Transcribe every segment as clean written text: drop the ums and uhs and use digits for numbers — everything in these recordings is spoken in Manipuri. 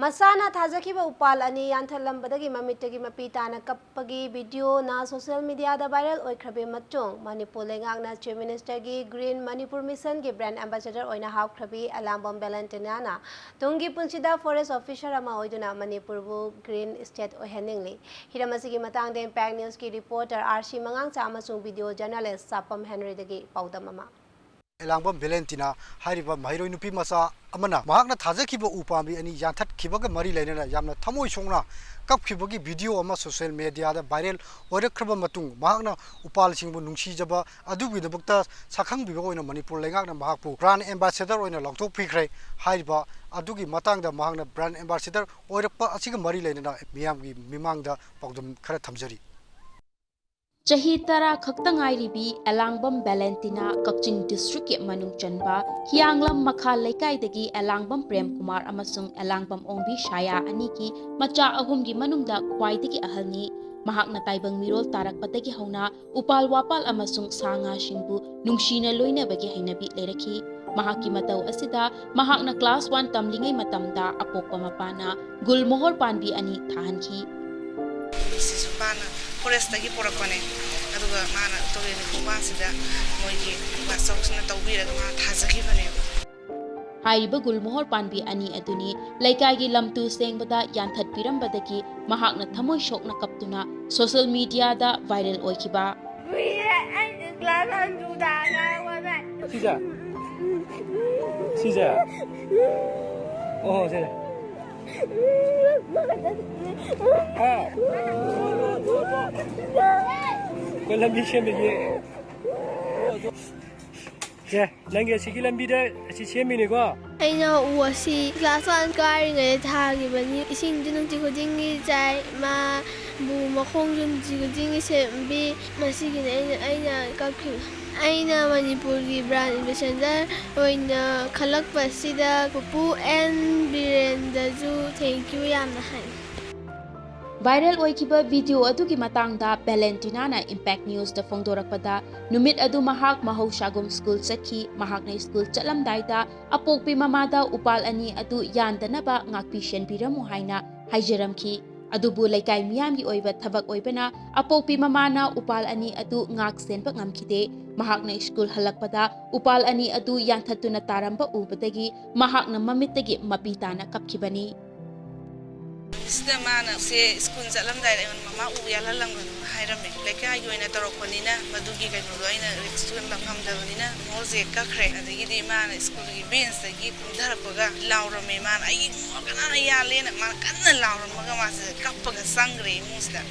Masana Tazaki Upal ani Yantalambadagi Mamitagi Mapita and Kapagi video na social media the viral Oikrabi Matung, Manipur Lengana Chief Minister gi Green Manipur Mission gi brand ambassador Oina Hawk Krabi Elangbam Girl-Valentina Tungi Punchida forest official Ama Oiduna Manipur Green State Oheningli. Hiramasigi Matang the Impact News ki reporter RC Mangang Samasung video journalist Sapam Henry Dagi Paudamama. Elangbam Girl-Valentina Hariba Mahiro Nupi Masa Amana Mahakna Tazakiba Upami and Yantat Kibaga Mari Lena Yamna Tamo Shona Kap Kibagi video ama social media the viral or the Kraba Matung Mahakna Upal Singbu Nungshijaba Adu with the Bukta Sakang Bigo in a Manipur Lengana Mahapu brand ambassador in a Longto Pikre Hariba Adugi Matang the Mahana brand ambassador or the Asiga Mari Lena Miami Mimanga Pogdum Karatamjari. Chahi tara khaktangai ribi Elangbam Girl-Valentina Kakching district ke manung chanba Hianglam makha laikai dagi Elangbam Prem Kumar amasung Elangbam Ongbi Shaya ani ki macha ahum gi manungda khwaidagi ahalni mahakna taibang mirol tarak patagi hauna upal wapal amasung sanga shingbu nungshina loina bagi hainabi leraki mahaki matau asida mahakna class 1 tamlingai matamda apokpa mapana gulmohor panbi ani thahanki forest tagi porakone aduga mana tore ni kubasida moigi basoksna tawbiraga ma thazakibane Haiba gulmohor panbi ani aduni laikai lamtu sengbada yanthat pirambadagi mahakna thamoi shokna kaptuna social media da viral oikiba Sija oh sija Lambi shembe je lange sigi lambi da si shembe ni ko aina wasi class 1 kari ngai thagi bani ising junung ti khojingi jai ma bu makhong jun ji khojingi sembi masigi aina kapki aina Manipur gi brand ambassador oina khalak pasida pupu and birenda ju thank you yamna hai Viral oikiba video adugi matangda Girl-Valentina na Impact News da phongdorakpada numit adu mahak mahausagum school sakhi mahak na school chalamdaida apokpi mamada upal ani adu yandanaba ngakpi shenbiramu haina haijaramki adubu laikai miyamgi oiba thabak oibana apokpi mamana upal ani adu ngak senba ngamkide mahak na school halakpada upal ani adu yanthatuna taramba ubadagi mahak na mamitagi mapitana kapkibani sida mana se school jalam dai mama u yala lang hairame leka yoina torokonina madugi kai no aina restaurant bangam dabanina moze ka khre adigi di mana school gi bench gi dharapaga laurame mana ai kana yale na man kanna lauramaga ma se kappaga sangre musda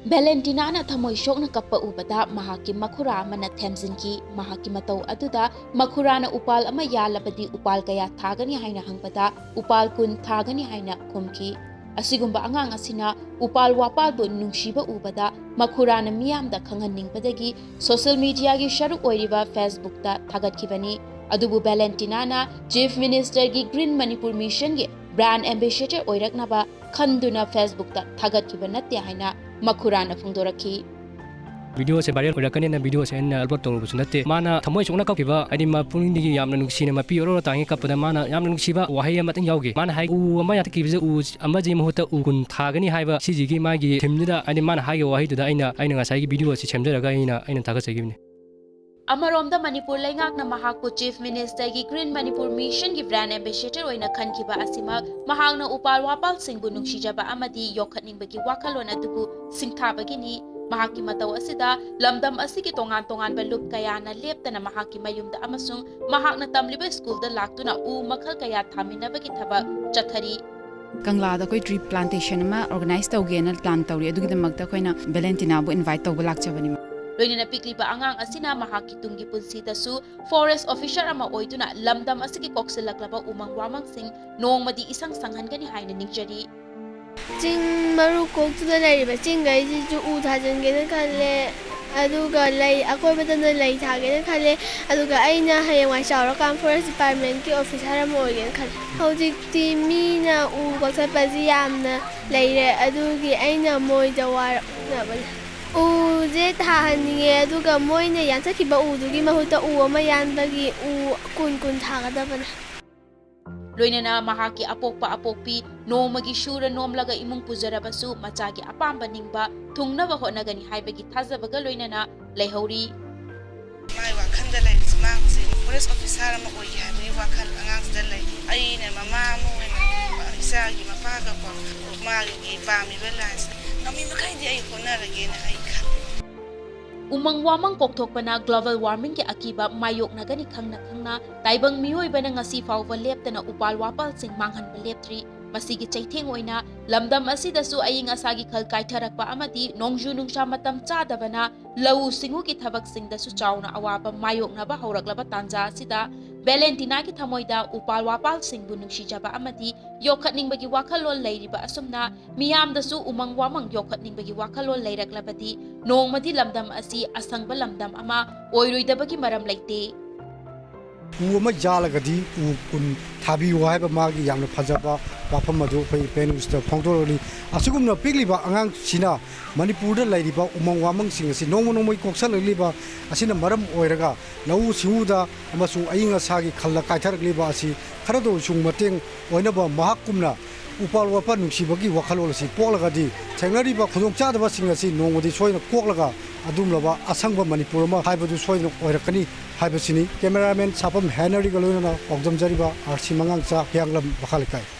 Girl-Valentina na thamoi shokna kappa ubada mahaki makhura mana themjinki mahaki matau aduda makhura na upal ama yalabadi upal kaya thagani haina hangpada upal kun thagani haina khumki asigumba angang asina upal wapal bu nungshiba ubada makhura na miyamda khanganingpadagi social media gi sharuk oiriba Facebook ta thagatkibani adubu Girl-Valentina na Chief Minister gi Green Manipur Mission gi brand ambassador oiraknaba khanduna Facebook ta thagatkibana natte haina makhura na phongdoraki video se viral orakane na video se en albert tong busnate mana thamoi chungna kapiba ani ma puning ni yamna nuksina ma pi oro tangi kapada mana yamna nuksiba wahai amatang yauge mana hai u ama ya ki bize u ama ji muhuta u kun thagani haiba siji gi magi thimnida ani mana hai wahai du da aina ngasai gi video se chemjaraga aina thaga segibni Amaromda Manipur Laingak na mahakpo Chief Minister gi Green Manipur Mission gi brand ambassador oina khankiba asima mahangna upal wapal singbu nungsijaba amadi yokhatningbagi wakalon adubu singthabagi ni mahaki matau asida lamdam asigi tongan balup kaya na leptana mahaki mayumda amasung mahakna tamliba school da laktuna u makhal kaya thaminabagi thaba chathari Kangla da koi tree plantation ma organize tawge na plan tawri adugi damakta koina Girl-Valentina bu invite tawba lakchabani loinina pikliba angang asina mahaki tungi punsita su forest officer ama oiduna lamdam asigi koksilaklaba umang wamang sing nongmadi isang sanghangani haina ningjari Jing maru kok tu da lai ba jing gai ji ju u tha jang ge na khale aduga lai akoi ba na lai tha ge na khale aduga aina hayang wa shawra kam forest department ki officer mo ge khale hojik ti mi na u ko sa pa ji yam na lai re adugi aina moi da war na ba u je tha han ge aduga moi ne yan sa ki ba u du gi ma hu ta u ma yan ba gi u kun tha ga da ba loinana mahaki apokpa apokpi nomagi shura nomlaga imung pujarabasu machagi apamba ningba thungnaba honagani haibagi thajabaga loinana leihori mai wakhanda lai mangse forest officer ama oigi habi wakhal angangsda lai aina mama mo isagi mapaga ko magi pami balance nami makai di ai honarage na ai umang wamang kokthokpana global warming ke akiba mayok nagani khangna taibang mioi bana ngasi fawba leptana upal wapal sing manghan leptri masigi chaitheng oina lamdam asidasu aying asagi khal kaitharakpa amati nongju nungsha matam chadabana lau singu ki thabak singdasu chawna awaba mayok naba hawraklaba tanja asida Valentina ki thamoida upal wapal singbu nungsijaba amati yokhatningbagi wakhalol leiriba asumna miyamdasu umang wamang yokhatningbagi wakhalol leiraklabadi nongmadi lamdam asi asangba lamdam ama oiroidabagi maram leite उ अमा जालगदी उ कुन थाबियो हाइबा मागी यामना फजबा वाफम मदु फै पेनुस्ता फोंदोरनि असुगुमना पिगलिबा अंगांग सिना मणिपुरदा लाइरिबा उमंग वामंग सिंग असि नोंमो नोंमै कोक्सललिबा असिना मरम ओइरगा लौ सिहुदा अमसु अयिंग सागी खल्ला काइथरगलिबा असि खरदो सुंग मतेंग ओइनबा महाकुमना उपाल वापा नुसिबगी वखलोल असि पोलगदी थेंगरिबा खुदोंग चादबा सिंग असि नोंगदि सोइना कोक्लगा अदुमलबा असंगबा मणिपुर मा हाइबदु सोइना ओइरकनी हाइबसिनी कैमरामैन सापम हैनरी गलोना ऑक्जम जरिबा आरसी मंगांचा यांगलम बखालिकाय